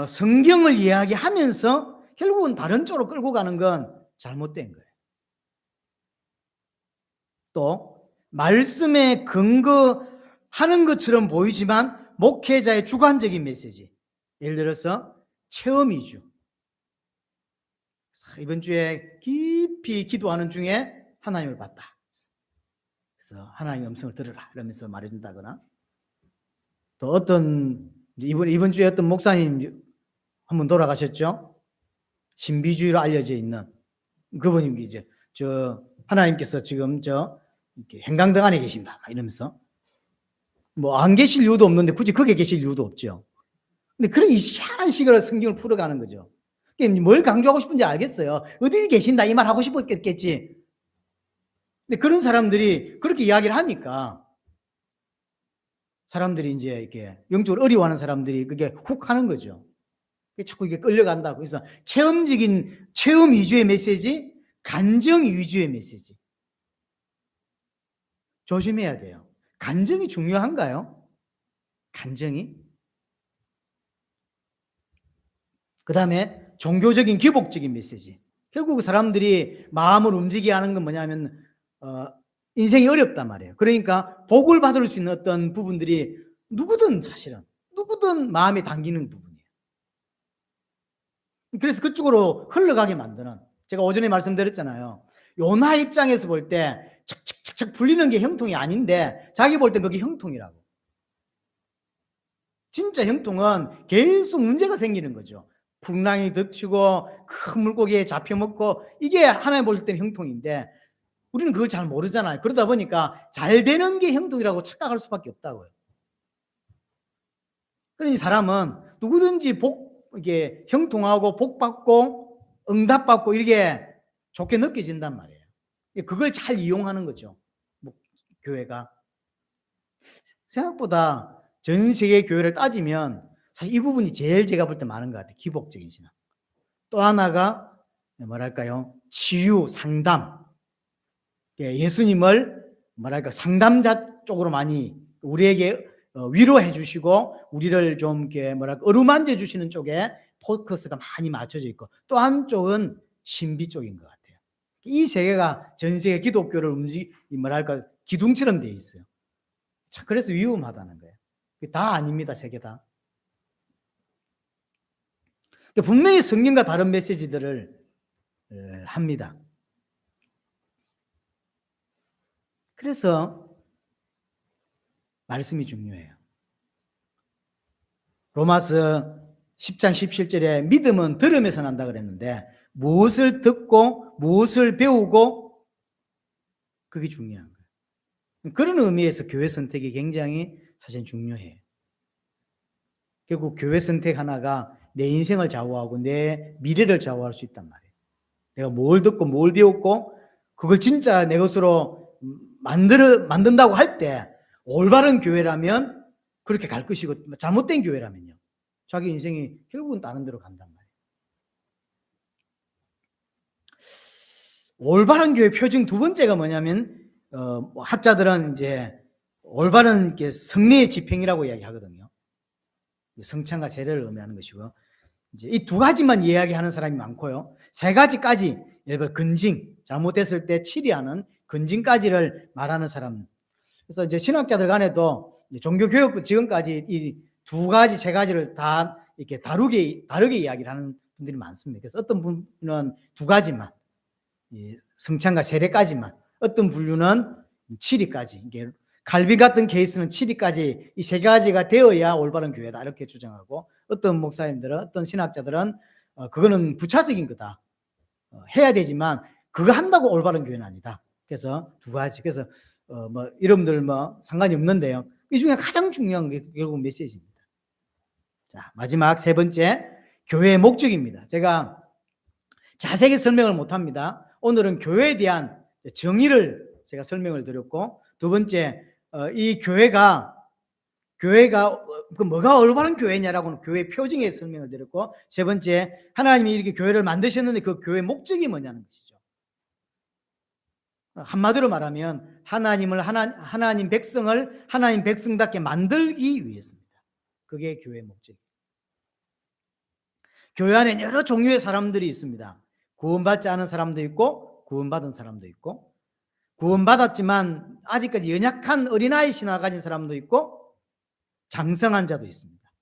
성경을 이야기하면서 결국은 다른 쪽으로 끌고 가는 건 잘못된 거예요. 또 말씀에 근거하는 것처럼 보이지만 목회자의 주관적인 메시지, 예를 들어서 체험 위주. 이번 주에 깊이 기도하는 중에 하나님을 봤다. 그래서 하나님의 음성을 들으라 이러면서 말해준다거나, 또 어떤 이번 주에 어떤 목사님 한 분 돌아가셨죠. 신비주의로 알려져 있는 그분이 이제 하나님께서 지금 이렇게 행강등 안에 계신다 이러면서, 뭐 안 계실 이유도 없는데 굳이 거기에 계실 이유도 없죠. 근데 그런 희한한 식으로 성경을 풀어가는 거죠. 뭘 강조하고 싶은지 알겠어요. 어디 계신다 이 말 하고 싶었겠지. 근데 그런 사람들이 그렇게 이야기를 하니까 사람들이 이제 이렇게 영적으로 어려워하는 사람들이 그게 훅 하는 거죠. 자꾸 이게 끌려간다고. 그래서 체험 위주의 메시지, 간정 위주의 메시지. 조심해야 돼요. 간정이 중요한가요? 간정이? 그 다음에 종교적인 기복적인 메시지. 결국 사람들이 마음을 움직이게 하는 건 뭐냐면 인생이 어렵단 말이에요. 그러니까 복을 받을 수 있는 어떤 부분들이 누구든 마음에 당기는 부분이에요. 그래서 그쪽으로 흘러가게 만드는, 제가 오전에 말씀드렸잖아요. 요나 입장에서 볼 때 척척척척 풀리는 게 형통이 아닌데 자기 볼 땐 그게 형통이라고. 진짜 형통은 계속 문제가 생기는 거죠. 풍랑이 덮치고 큰 물고기에 잡혀먹고, 이게 하나님 보실 때는 형통인데 우리는 그걸 잘 모르잖아요. 그러다 보니까 잘 되는 게 형통이라고 착각할 수밖에 없다고요. 그러니 사람은 누구든지 이게 형통하고 복받고 응답받고 이게 좋게 느껴진단 말이에요. 그걸 잘 이용하는 거죠. 교회가. 생각보다 전 세계 교회를 따지면 사실 이 부분이 제일 제가 볼 때 많은 것 같아요. 기복적인 신앙. 또 하나가 뭐랄까요? 치유, 상담. 예수님을 뭐랄까 상담자 쪽으로 많이 우리에게 위로해 주시고 우리를 좀 이렇게 뭐랄까 어루만져 주시는 쪽에 포커스가 많이 맞춰져 있고, 또 한쪽은 신비 쪽인 것 같아요. 이 세 개가 전 세계 기독교를 뭐랄까 기둥처럼 돼 있어요. 참 그래서 위험하다는 거예요. 다 아닙니다, 세 개 다. 분명히 성경과 다른 메시지들을 합니다. 그래서 말씀이 중요해요. 로마서 10장 17절에 믿음은 들음에서 난다 그랬는데 무엇을 듣고 무엇을 배우고, 그게 중요한 거예요. 그런 의미에서 교회 선택이 굉장히 사실 중요해요. 결국 교회 선택 하나가 내 인생을 좌우하고 내 미래를 좌우할 수 있단 말이에요. 내가 뭘 듣고 뭘 배웠고 그걸 진짜 내 것으로 만든다고 할 때 올바른 교회라면 그렇게 갈 것이고, 잘못된 교회라면요, 자기 인생이 결국은 다른 데로 간단 말이에요. 올바른 교회 표징 두 번째가 뭐냐면 학자들은 이제 올바른 성례의 집행이라고 이야기하거든요. 성찬과 세례를 의미하는 것이고, 이제 이 두 가지만 이야기하는 사람이 많고요. 세 가지까지, 예를 들어 근징, 잘못됐을 때 치리하는 근징까지를 말하는 사람. 그래서 이제 신학자들 간에도 종교교육부 지금까지 이 두 가지, 세 가지를 다 이렇게 다르게 이야기를 하는 분들이 많습니다. 그래서 어떤 분은 두 가지만, 성찬과 세례까지만, 어떤 분류는 치리까지. 칼빈 같은 케이스는 7위까지 이 세 가지가 되어야 올바른 교회다 이렇게 주장하고, 어떤 목사님들은, 어떤 신학자들은 그거는 부차적인 거다. 해야 되지만 그거 한다고 올바른 교회는 아니다. 그래서 두 가지. 그래서 뭐 여러분들 뭐 상관이 없는데요. 이 중에 가장 중요한 게 결국 메시지입니다. 자, 마지막 세 번째, 교회의 목적입니다. 제가 자세히 설명을 못 합니다. 오늘은 교회에 대한 정의를 제가 설명을 드렸고, 두 번째, 이 교회가 뭐가 올바른 교회냐라고는 교회 표징에 설명을 드렸고, 세 번째, 하나님이 이렇게 교회를 만드셨는데 그 교회의 목적이 뭐냐는 것이죠. 한마디로 말하면 하나님 백성을 하나님 백성답게 만들기 위해서입니다. 그게 교회의 목적이에요. 교회 안에 여러 종류의 사람들이 있습니다. 구원받지 않은 사람도 있고 구원받은 사람도 있고, 구원받았지만 아직까지 연약한 어린아이 신앙을 가진 사람도 있고 장성한 자도 있습니다.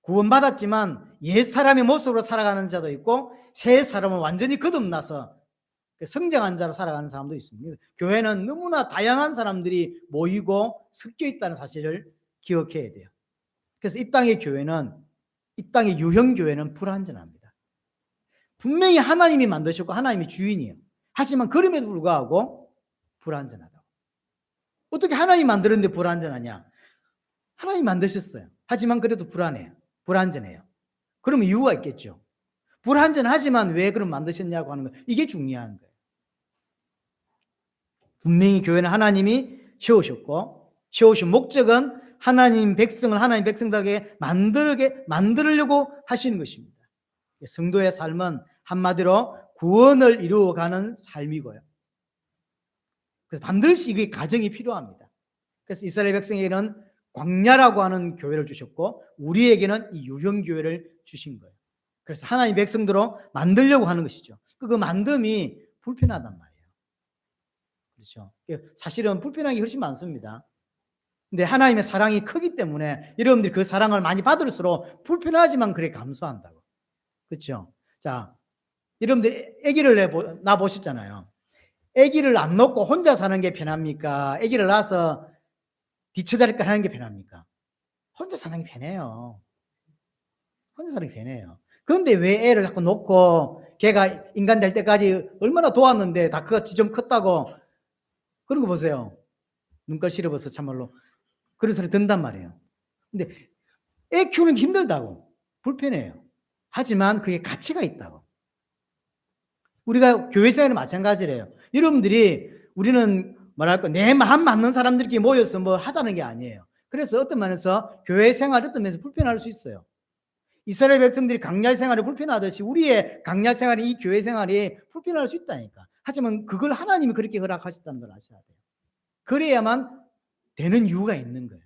구원받았지만 옛사람의 모습으로 살아가는 자도 있고, 새 사람은 완전히 거듭나서 성장한 자로 살아가는 사람도 있습니다. 교회는 너무나 다양한 사람들이 모이고 섞여 있다는 사실을 기억해야 돼요. 그래서 이 땅의 유형 교회는 불완전합니다. 분명히 하나님이 만드셨고 하나님이 주인이에요. 하지만 그럼에도 불구하고 불완전하다고. 어떻게 하나님이 만들었는데 불완전하냐? 하나님이 만드셨어요. 하지만 그래도 불완전해요. 그러면 이유가 있겠죠. 불완전하지만 왜 그럼 만드셨냐고 하는 거, 이게 중요한 거예요. 분명히 교회는 하나님이 세우셨고, 세우신 목적은 하나님 백성을 하나님 백성답게 만들려고 하시는 것입니다. 성도의 삶은 한마디로 구원을 이루어가는 삶이고요. 그래서 반드시 이게 과정이 필요합니다. 그래서 이스라엘 백성에게는 광야라고 하는 교회를 주셨고, 우리에게는 이 유형교회를 주신 거예요. 그래서 하나님 백성대로 만들려고 하는 것이죠. 그 만듦이 불편하단 말이에요. 그렇죠. 사실은 불편한 게 훨씬 많습니다. 근데 하나님의 사랑이 크기 때문에 여러분들이 그 사랑을 많이 받을수록 불편하지만 그래 감수한다고. 그렇죠. 자, 여러분들 아기를 낳아 보셨잖아요. 아기를 안 놓고 혼자 사는 게 편합니까? 아기를 낳아서 뒤쳐다릴까 하는 게 편합니까? 혼자 사는 게 편해요. 혼자 사는 게 편해요. 그런데 왜 애를 자꾸 놓고 걔가 인간 될 때까지 얼마나 도왔는데 다 그거 좀 컸다고 그런 거 보세요. 눈깔 실어버서 참말로 그런 소리 든단 말이에요. 근데 애 키우는 게 힘들다고, 불편해요. 하지만 그게 가치가 있다고. 우리가 교회 생활은 마찬가지래요. 여러분들이, 우리는 뭐랄까, 내 마음 맞는 사람들끼리 모여서 뭐 하자는 게 아니에요. 그래서 어떤 면에서 교회 생활이 어떤 면에서 불편할 수 있어요. 이스라엘 백성들이 광야 생활이 불편하듯이 우리의 광야 생활이, 이 교회 생활이 불편할 수 있다니까. 하지만 그걸 하나님이 그렇게 허락하셨다는 걸 아셔야 돼요. 그래야만 되는 이유가 있는 거예요.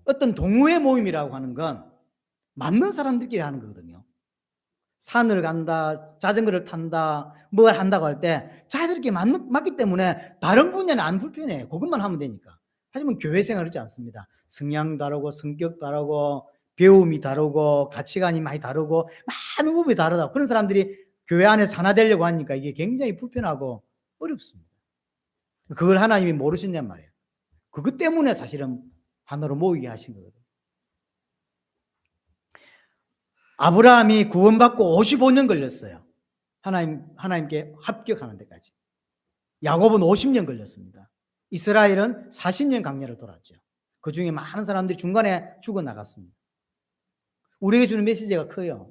어떤 동호회 모임이라고 하는 건 맞는 사람들끼리 하는 거거든요. 산을 간다, 자전거를 탄다, 뭘 한다고 할 때 자기들끼리 맞기 때문에 다른 분야는 안 불편해요. 그것만 하면 되니까. 하지만 교회 생활은 그렇지 않습니다. 성향 다르고 성격 다르고 배움이 다르고 가치관이 많이 다르고 많은 부분이 다르다. 그런 사람들이 교회 안에서 하나 되려고 하니까 이게 굉장히 불편하고 어렵습니다. 그걸 하나님이 모르셨냔 말이에요. 그것 때문에 사실은 하나로 모이게 하신 거거든요. 아브라함이 구원받고 55년 걸렸어요. 하나님께 합격하는 데까지. 야곱은 50년 걸렸습니다. 이스라엘은 40년 광야를 돌았죠. 그 중에 많은 사람들이 중간에 죽어나갔습니다. 우리에게 주는 메시지가 커요.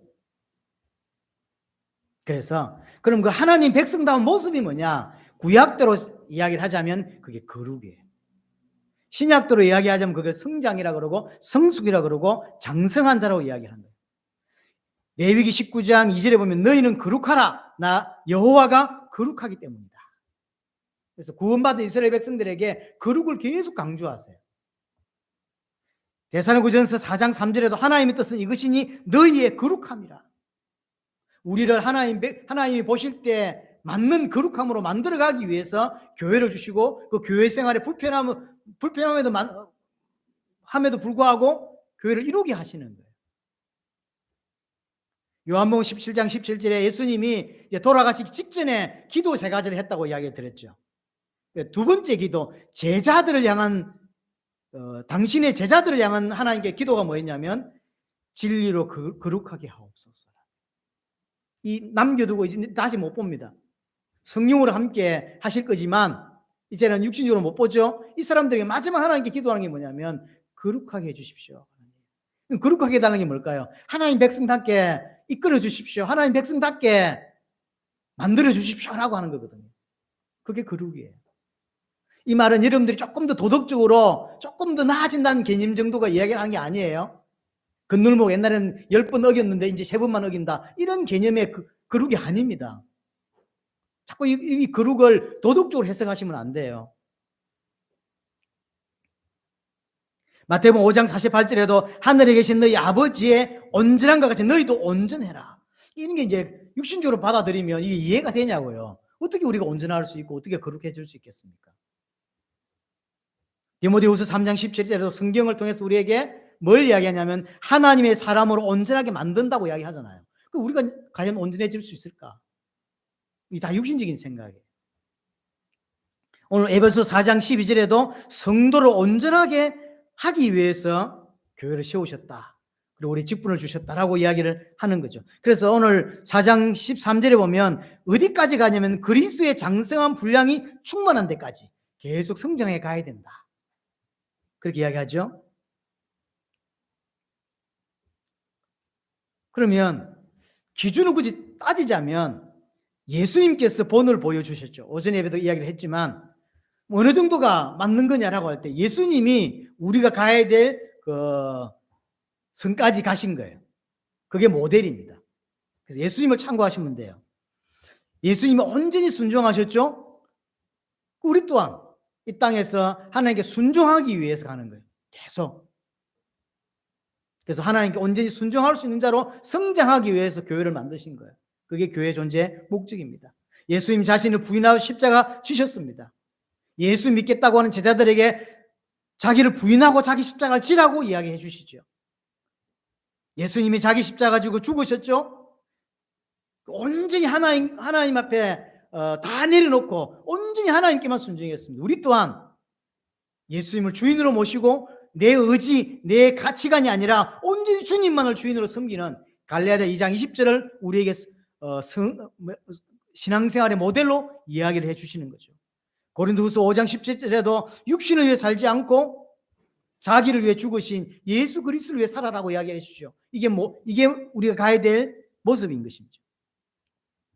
그래서 그럼 그 하나님 백성다운 모습이 뭐냐? 구약대로 이야기를 하자면 그게 거룩이에요. 신약대로 이야기하자면 그걸 성장이라 그러고 성숙이라 그러고 장성한 자라고 이야기를 한다. 레위기 19장 2절에 보면 너희는 거룩하라. 나 여호와가 거룩하기 때문이다. 그래서 구원받은 이스라엘 백성들에게 거룩을 계속 강조하세요. 데살로니가전서 4장 3절에도 하나님의 뜻은 이것이니 너희의 거룩함이라. 우리를 하나님이 보실 때 맞는 거룩함으로 만들어가기 위해서 교회를 주시고, 그 교회 생활에 불편함에도 함에도 불구하고 교회를 이루게 하시는 거예요. 요한복음 17장 17절에 예수님이 이제 돌아가시기 직전에 기도 세 가지를 했다고 이야기 드렸죠. 두 번째 기도, 제자들을 향한 당신의 제자들을 향한 하나님께 기도가 뭐였냐면 진리로 거룩하게 하옵소서. 이 남겨두고 이제 다시 못 봅니다. 성령으로 함께 하실 거지만 이제는 육신적으로 못 보죠. 이 사람들에게 마지막 하나님께 기도하는 게 뭐냐면 거룩하게 해주십시오. 거룩하게 해달라는 게 뭘까요? 하나님 백성답게 이끌어 주십시오. 하나님 백성답게 만들어 주십시오 라고 하는 거거든요. 그게 거룩이에요. 이 말은 여러분들이 조금 더 도덕적으로 조금 더 나아진다는 개념 정도가 이야기하는 게 아니에요. 건널목 옛날에는 10번 어겼는데 이제 3번만 어긴다, 이런 개념의 거룩이 아닙니다. 자꾸 이 거룩을 도덕적으로 해석하시면 안 돼요. 마태복음 5장 48절에도 하늘에 계신 너희 아버지의 온전함과 같이 너희도 온전해라. 이런 게 이제 육신적으로 받아들이면 이게 이해가 되냐고요. 어떻게 우리가 온전할 수 있고 어떻게 거룩해질 수 있겠습니까? 디모데후서 3장 17절에도 성경을 통해서 우리에게 뭘 이야기하냐면 하나님의 사람으로 온전하게 만든다고 이야기하잖아요. 우리가 과연 온전해질 수 있을까? 이게 다 육신적인 생각이에요. 오늘 에베소 4장 12절에도 성도를 온전하게 하기 위해서 교회를 세우셨다. 그리고 우리 직분을 주셨다라고 이야기를 하는 거죠. 그래서 오늘 4장 13절에 보면 어디까지 가냐면 그리스도의 장성한 분량이 충만한 데까지 계속 성장해 가야 된다. 그렇게 이야기하죠. 그러면 기준을 굳이 따지자면 예수님께서 본을 보여주셨죠. 오전 예배도 이야기를 했지만 어느 정도가 맞는 거냐라고 할 때 예수님이 우리가 가야 될 그 선까지 가신 거예요. 그게 모델입니다. 그래서 예수님을 참고하시면 돼요. 예수님이 온전히 순종하셨죠. 우리 또한 이 땅에서 하나님께 순종하기 위해서 가는 거예요. 계속. 그래서 하나님께 온전히 순종할 수 있는 자로 성장하기 위해서 교회를 만드신 거예요. 그게 교회 존재의 목적입니다. 예수님 자신을 부인하고 십자가 지셨습니다. 예수 믿겠다고 하는 제자들에게 자기를 부인하고 자기 십자가를 지라고 이야기해 주시죠. 예수님이 자기 십자가 지고 죽으셨죠. 온전히 하나님 앞에 다 내려놓고 온전히 하나님께만 순종했습니다. 우리 또한 예수님을 주인으로 모시고 내 의지, 내 가치관이 아니라 온전히 주님만을 주인으로 섬기는 갈라디아 2장 20절을 우리에게 신앙생활의 모델로 이야기를 해주시는 거죠. 고린도후서 5장 17절에도 육신을 위해 살지 않고 자기를 위해 죽으신 예수 그리스도를 위해 살아라고 이야기해 주시죠. 이게 우리가 가야 될 모습인 것입니다.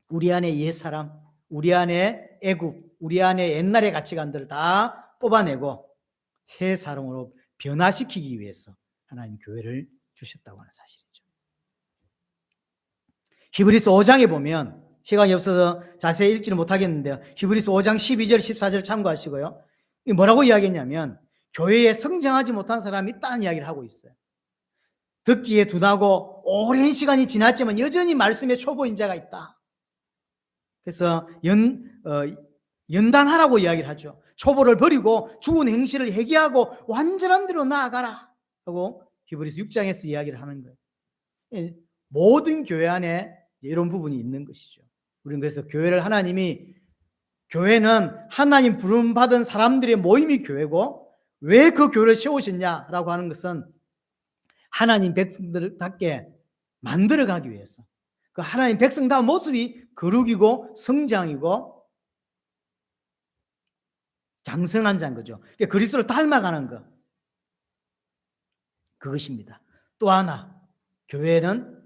우리 안에 옛사람, 우리 안에 애국, 우리 안에 옛날의 가치관들을 다 뽑아내고 새 사람으로 변화시키기 위해서 하나님 교회를 주셨다고 하는 사실이죠. 히브리서 5장에 보면 시간이 없어서 자세히 읽지는 못하겠는데요. 히브리서 5장 12절 14절 참고하시고요. 뭐라고 이야기했냐면 교회에 성장하지 못한 사람이 있다는 이야기를 하고 있어요. 듣기에 둔하고 오랜 시간이 지났지만 여전히 말씀에 초보인 자가 있다. 그래서 연단하라고 이야기를 하죠. 초보를 버리고 죽은 행실을 회개하고 완전한 대로 나아가라 하고 히브리서 6장에서 이야기를 하는 거예요. 모든 교회 안에 이런 부분이 있는 것이죠. 우리는 그래서 교회는 하나님 부름받은 사람들의 모임이 교회고 왜 그 교회를 세우셨냐라고 하는 것은 하나님 백성들답게 만들어가기 위해서 그 하나님 백성다운 모습이 거룩이고 성장이고 장성한 자인 거죠. 그러니까 그리스도를 닮아가는 것, 그것입니다. 또 하나, 교회는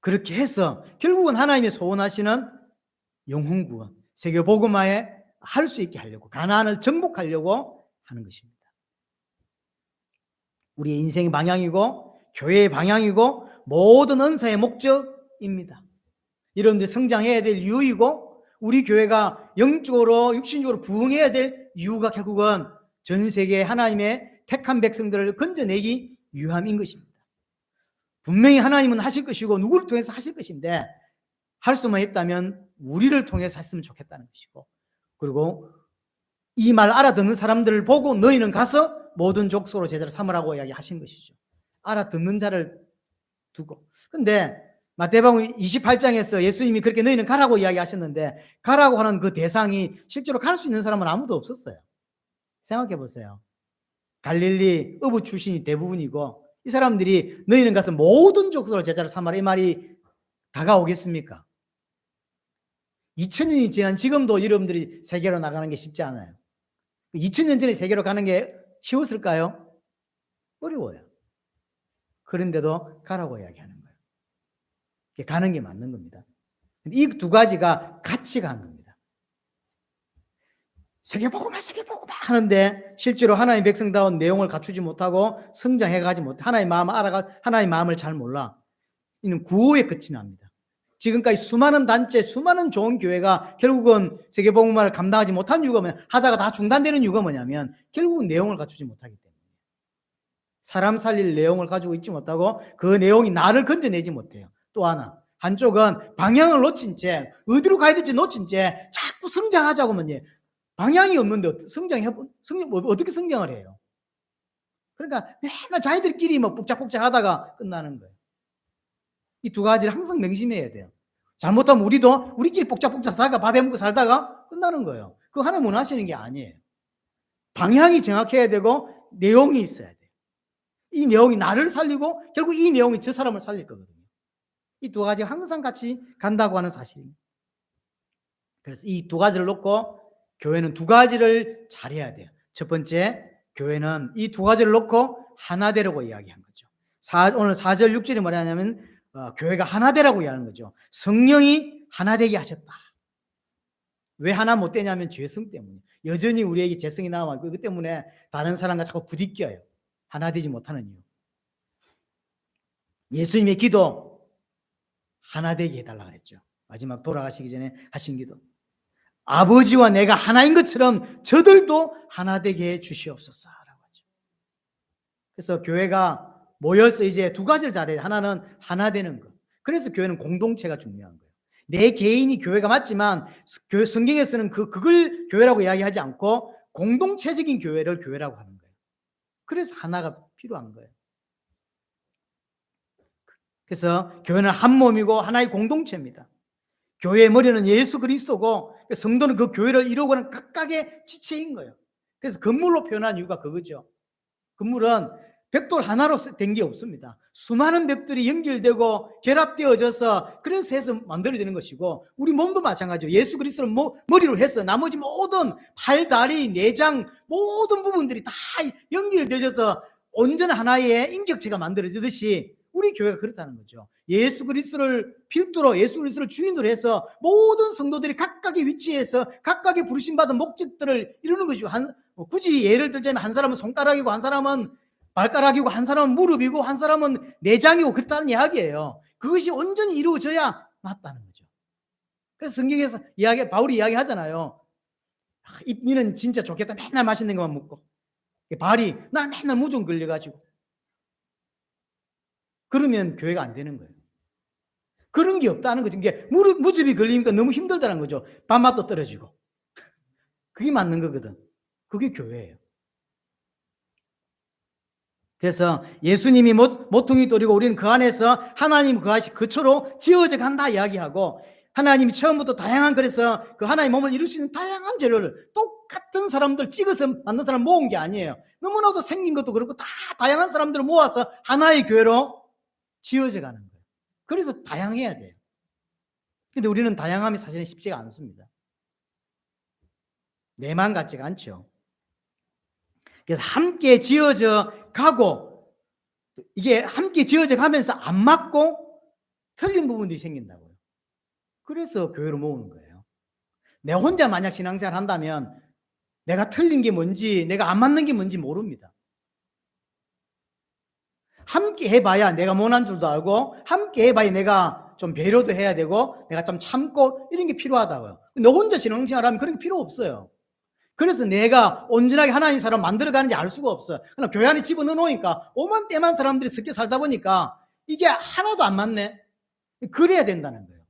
그렇게 해서 결국은 하나님이 소원하시는 영혼구원, 세계 복음화에 할 수 있게 하려고, 가나안을 정복하려고 하는 것입니다. 우리의 인생의 방향이고 교회의 방향이고 모든 은사의 목적입니다. 여러분들 성장해야 될 이유이고 우리 교회가 영적으로 육신적으로 부흥해야 될 이유가 결국은 전 세계 하나님의 택한 백성들을 건져내기 위함인 것입니다. 분명히 하나님은 하실 것이고 누구를 통해서 하실 것인데 할 수만 있다면 우리를 통해서 했으면 좋겠다는 것이고, 그리고 이 말 알아듣는 사람들을 보고 너희는 가서 모든 족속으로 제자를 삼으라고 이야기하신 것이죠. 알아듣는 자를 두고. 근데 마태복음 28장에서 예수님이 그렇게 너희는 가라고 이야기하셨는데 가라고 하는 그 대상이 실제로 갈 수 있는 사람은 아무도 없었어요. 생각해 보세요. 갈릴리 어부 출신이 대부분이고 이 사람들이 너희는 가서 모든 족속으로 제자를 삼아라 이 말이 다가오겠습니까? 2000년이 지난 지금도 여러분들이 세계로 나가는 게 쉽지 않아요. 2000년 전에 세계로 가는 게 쉬웠을까요? 어려워요. 그런데도 가라고 이야기하는 거예요. 가는 게 맞는 겁니다. 이 두 가지가 같이 가는 겁니다. 세계복음화 하는데 실제로 하나님의 백성다운 내용을 갖추지 못하고 성장해가지 못해 하나님의 마음을 하나님의 마음을 잘 몰라. 이는 구호에 끝이 납니다. 지금까지 수많은 단체, 수많은 좋은 교회가 결국은 세계복음화를 감당하지 못한 이유가 뭐냐? 하다가 다 중단되는 이유가 뭐냐면 결국은 내용을 갖추지 못하기 때문에. 사람 살릴 내용을 가지고 있지 못하고 그 내용이 나를 건져내지 못해요. 또 하나, 한쪽은 방향을 놓친 채 어디로 가야 될지 놓친 채 자꾸 성장하자고 하면 방향이 없는데 어떻게 성장을 해요? 그러니까 맨날 자기들끼리 뭐 복잡복잡 하다가 끝나는 거예요. 이 두 가지를 항상 명심해야 돼요. 잘못하면 우리도 우리끼리 복잡복잡 하다가 밥 해먹고 살다가 끝나는 거예요. 그거 하나님 원하시는 게 아니에요. 방향이 정확해야 되고 내용이 있어야 돼요. 이 내용이 나를 살리고 결국 이 내용이 저 사람을 살릴 거거든요. 이 두 가지가 항상 같이 간다고 하는 사실입니다. 그래서 이 두 가지를 놓고 교회는 두 가지를 잘해야 돼요. 첫 번째, 교회는 이 두 가지를 놓고 하나 되라고 이야기한 거죠. 오늘 4절 6절이 뭐라 하냐면 교회가 하나 되라고 이야기하는 거죠. 성령이 하나 되게 하셨다. 왜 하나 못 되냐면 죄성 때문에. 여전히 우리에게 죄성이 남아있고 그 때문에 다른 사람과 자꾸 부딪혀요. 하나 되지 못하는 이유. 예수님의 기도 하나 되게 해달라고 했죠. 마지막 돌아가시기 전에 하신 기도. 아버지와 내가 하나인 것처럼 저들도 하나 되게 해 주시옵소서라고 하죠. 그래서 교회가 모여서 이제 두 가지를 잘해요. 하나는 하나 되는 것. 그래서 교회는 공동체가 중요한 거예요. 내 개인이 교회가 맞지만 성경에서는 그걸 교회라고 이야기하지 않고 공동체적인 교회를 교회라고 하는 거예요. 그래서 하나가 필요한 거예요. 그래서 교회는 한 몸이고 하나의 공동체입니다. 교회의 머리는 예수 그리스도고 성도는 그 교회를 이루고 하는 각각의 지체인 거예요. 그래서 건물로 표현한 이유가 그거죠. 건물은 벽돌 하나로 된 게 없습니다. 수많은 벽들이 연결되고 결합되어져서 그래서 해서 만들어지는 것이고 우리 몸도 마찬가지예요. 예수 그리스도를 머리로 해서 나머지 모든 팔, 다리, 내장 모든 부분들이 다 연결되어져서 온전한 하나의 인격체가 만들어지듯이 우리 교회가 그렇다는 거죠. 예수 그리스도를 필두로 예수 그리스도를 주인으로 해서 모든 성도들이 각각의 위치에서 각각의 부르심받은 목적들을 이루는 것이고 굳이 예를 들자면 한 사람은 손가락이고 한 사람은 발가락이고 한 사람은 무릎이고 한 사람은 내장이고 그렇다는 이야기예요. 그것이 온전히 이루어져야 맞다는 거죠. 그래서 성경에서 바울이 이야기하잖아요. 니는 진짜 좋겠다. 맨날 맛있는 것만 먹고 발이 난 맨날 무좀 걸려가지고 그러면 교회가 안 되는 거예요. 그런 게 없다는 거죠. 이게 무즙이 걸리니까 너무 힘들다는 거죠. 밥맛도 떨어지고. 그게 맞는 거거든. 그게 교회예요. 그래서 예수님이 모퉁이 돌이고 우리는 그 안에서 하나님 그초로 지어져 간다 이야기하고 하나님이 처음부터 다양한 그래서 그 하나님의 몸을 이룰 수 있는 다양한 재료를 똑같은 사람들 찍어서 만든 사람 모은 게 아니에요. 너무나도 생긴 것도 그렇고 다 다양한 사람들을 모아서 하나의 교회로 지어져 가는 거예요. 그래서 다양해야 돼요. 근데 우리는 다양함이 사실은 쉽지가 않습니다. 내만 같지가 않죠. 그래서 함께 지어져 가고 이게 함께 지어져 가면서 안 맞고 틀린 부분들이 생긴다고요. 그래서 교회로 모으는 거예요. 내 혼자 만약 신앙생활 한다면 내가 틀린 게 뭔지 내가 안 맞는 게 뭔지 모릅니다. 함께 해봐야 내가 못한 줄도 알고 함께 해봐야 내가 좀 배려도 해야 되고 내가 좀 참고 이런 게 필요하다고요. 너 혼자 신앙생활 하면 그런 게 필요 없어요. 그래서 내가 온전하게 하나님의 사람 만들어가는지 알 수가 없어요. 그러나 교회 안에 집어넣어 놓으니까 오만 때만 사람들이 섞여 살다 보니까 이게 하나도 안 맞네. 그래야 된다는 거예요.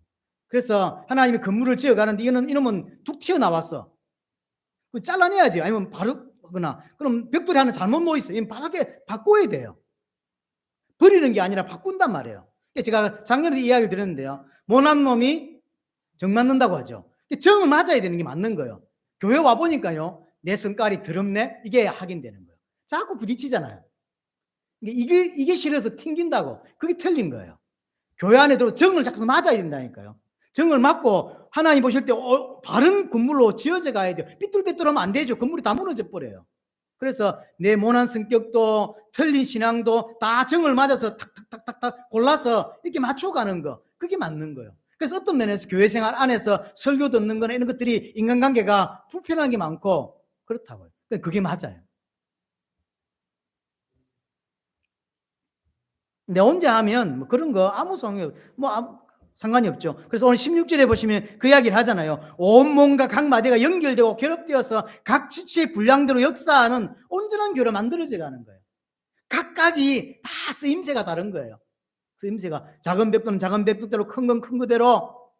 그래서 하나님이 건물을 지어가는데 이놈은 툭 튀어나왔어. 잘라내야 돼요. 아니면 바르거나 그럼 벽돌이 하나 잘못 놓여있어요. 바르게 바꿔야 돼요. 버리는 게 아니라 바꾼단 말이에요. 제가 작년에도 이야기를 드렸는데요. 모난 놈이 정 맞는다고 하죠. 정을 맞아야 되는 게 맞는 거예요. 교회 와 보니까요, 내 성깔이 더럽네? 이게 확인되는 거예요. 자꾸 부딪히잖아요. 이게 싫어서 튕긴다고. 그게 틀린 거예요. 교회 안에 들어 정을 자꾸 맞아야 된다니까요. 정을 맞고 하나님 보실 때 바른 건물로 지어져 가야 돼요. 삐뚤빼뚤하면 안 되죠. 건물이 다 무너져 버려요. 그래서 내 모난 성격도 틀린 신앙도 다 정을 맞아서 탁탁탁탁탁 골라서 이렇게 맞춰가는 거, 그게 맞는 거예요. 그래서 어떤 면에서 교회 생활 안에서 설교 듣는 거나 이런 것들이 인간관계가 불편한 게 많고 그렇다고요. 그게 맞아요. 내 혼자 하면 뭐 그런 거 아무 상관이 없죠. 그래서 오늘 16절에 보시면 그 이야기를 하잖아요. 온몸과 각 마디가 연결되고 결합되어서 각 지체의 분량대로 역사하는 온전한 교회로 만들어져 가는 거예요. 각각이 다 쓰임새가 다른 거예요. 쓰임새가 작은 벽돌은 작은 벽돌대로 큰 건 큰 그대로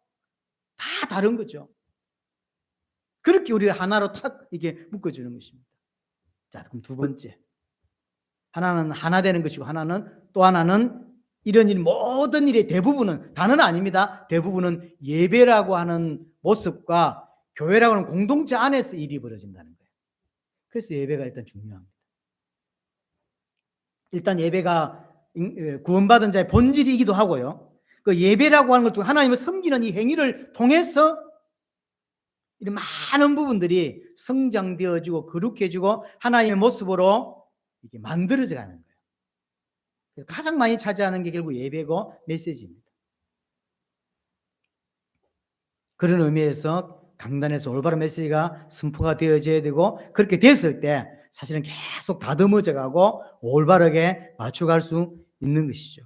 다 다른 거죠. 그렇게 우리가 하나로 탁 이게 묶어주는 것입니다. 자, 그럼 두 번째. 하나는 하나 되는 것이고 또 하나는 이런 일 모든 일의 대부분은, 다는 아닙니다. 대부분은 예배라고 하는 모습과 교회라고 하는 공동체 안에서 일이 벌어진다는 거예요. 그래서 예배가 일단 중요합니다. 일단 예배가 구원받은 자의 본질이기도 하고요. 그 예배라고 하는 것 중 하나님을 섬기는 이 행위를 통해서 이런 많은 부분들이 성장되어지고 거룩해지고 하나님의 모습으로 이렇게 만들어져 가는 거예요. 그래서 가장 많이 차지하는 게 결국 예배고 메시지입니다. 그런 의미에서 강단에서 올바른 메시지가 선포가 되어져야 되고, 그렇게 됐을 때 사실은 계속 다듬어져 가고 올바르게 맞춰갈 수 있는 것이죠.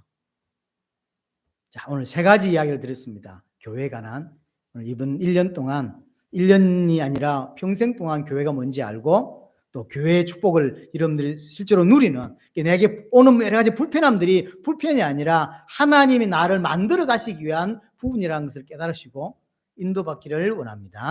자, 오늘 세 가지 이야기를 드렸습니다. 교회에 관한. 오늘 이번 1년 동안, 1년이 아니라 평생 동안 교회가 뭔지 알고 또 교회의 축복을 여러분들이 실제로 누리는, 내게 오는 여러 가지 불편함들이 불편이 아니라 하나님이 나를 만들어 가시기 위한 부분이라는 것을 깨달으시고 인도받기를 원합니다.